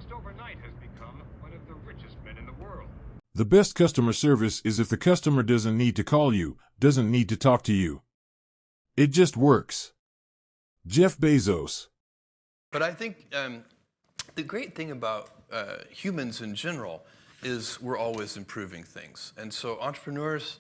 almost overnight has become one of the richest men in the world. The best customer service is if the customer doesn't need to call you, doesn't need to talk to you. It just works. Jeff Bezos. But I think the great thing about humans in general is we're always improving things. And so entrepreneurs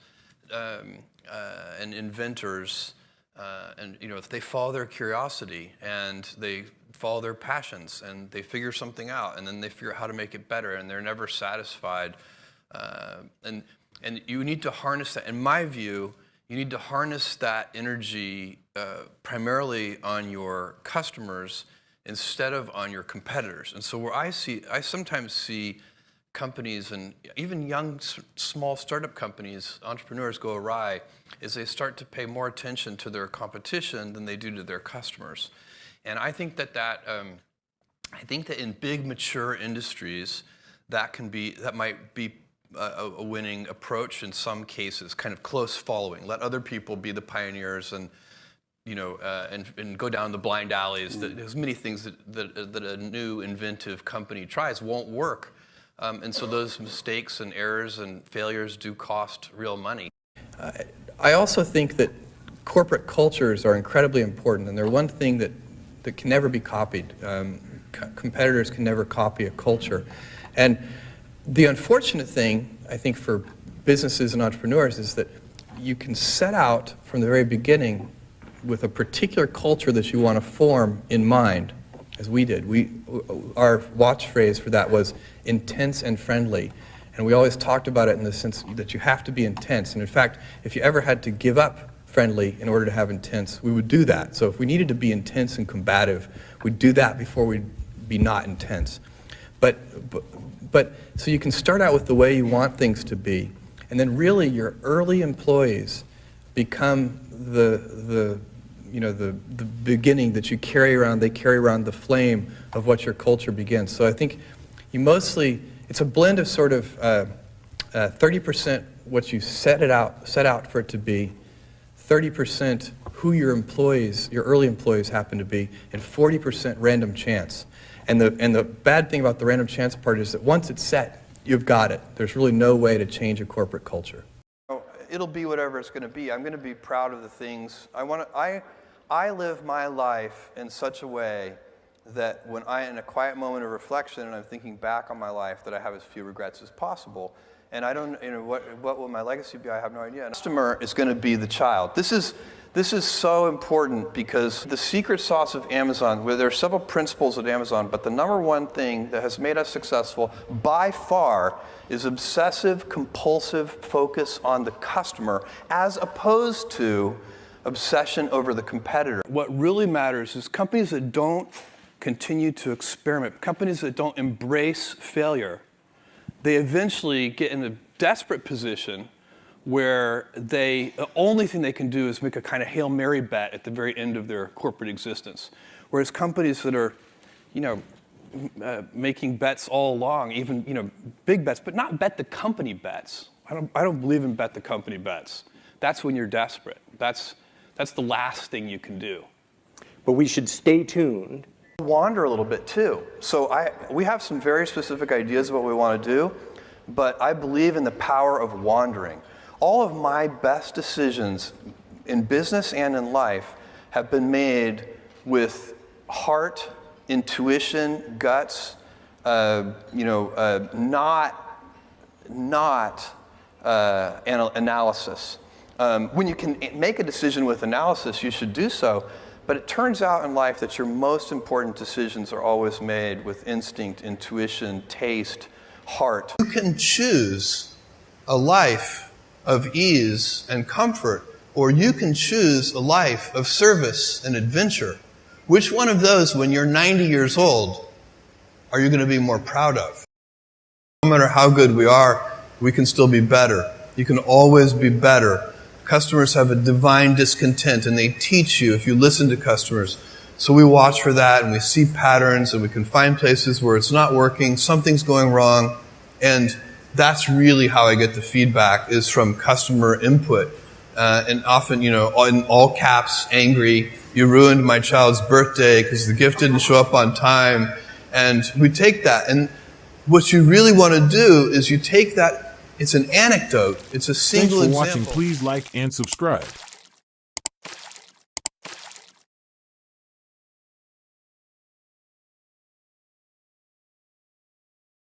and inventors, and if they follow their curiosity and they follow their passions and they figure something out and then they figure out how to make it better and they're never satisfied. And you need to harness that. In my view, you need to harness that energy primarily on your customers instead of on your competitors. And so where I sometimes see companies and even young, small startup companies, entrepreneurs go awry, is they start to pay more attention to their competition than they do to their customers. And I think that in big, mature industries, that might be a winning approach in some cases, kind of close following. Let other people be the pioneers and go down the blind alleys. There's many things that a new inventive company tries won't work. And so those mistakes and errors and failures do cost real money. I also think that corporate cultures are incredibly important, and they're one thing that can never be copied. Competitors can never copy a culture. And the unfortunate thing, I think, for businesses and entrepreneurs is that you can set out from the very beginning with a particular culture that you want to form in mind, as we did. Our watch phrase for that was intense and friendly. And we always talked about it in the sense that you have to be intense. And in fact, if you ever had to give up friendly in order to have intense, we would do that. So if we needed to be intense and combative, we'd do that before we'd be not intense. But so you can start out with the way you want things to be, and then really your early employees become the beginning that you carry around. They carry around the flame of what your culture begins. So I think it's a blend of sort of 30% what you set out for it to be, 30% who your early employees happen to be, and 40% random chance. And the bad thing about the random chance part is that once it's set, you've got it. There's really no way to change a corporate culture. It'll be whatever it's going to be. I'm going to be proud of the things I live my life in such a way that when in a quiet moment of reflection and I'm thinking back on my life, that I have as few regrets as possible. And I don't, what will my legacy be? I have no idea. And the customer is going to be the child. This is so important because the secret sauce of Amazon, where there are several principles at Amazon, but the number one thing that has made us successful by far is obsessive, compulsive focus on the customer as opposed to obsession over the competitor. What really matters is companies that don't continue to experiment, companies that don't embrace failure, they eventually get in a desperate position where the only thing they can do is make a kind of Hail Mary bet at the very end of their corporate existence. Whereas companies that are, making bets all along, even, big bets, but not bet the company bets. I don't believe in bet the company bets. That's when you're desperate. That's the last thing you can do. But we should stay tuned. Wander a little bit too. So we have some very specific ideas of what we want to do, but I believe in the power of wandering. All of my best decisions in business and in life have been made with heart, intuition, guts, not analysis. When you can make a decision with analysis, you should do so. But it turns out in life that your most important decisions are always made with instinct, intuition, taste, heart. You can choose a life of ease and comfort, or you can choose a life of service and adventure. Which one of those, when you're 90 years old, are you going to be more proud of? No matter how good we are, we can still be better. You can always be better. Customers have a divine discontent, and they teach you if you listen to customers. So we watch for that, and we see patterns, and we can find places where it's not working, something's going wrong, and that's really how I get the feedback, is from customer input. And often, in all caps, angry, you ruined my child's birthday because the gift didn't show up on time. And we take that, and what you really want to do is you take that, it's an anecdote, it's a Thanks single for example. watching. Please like and subscribe.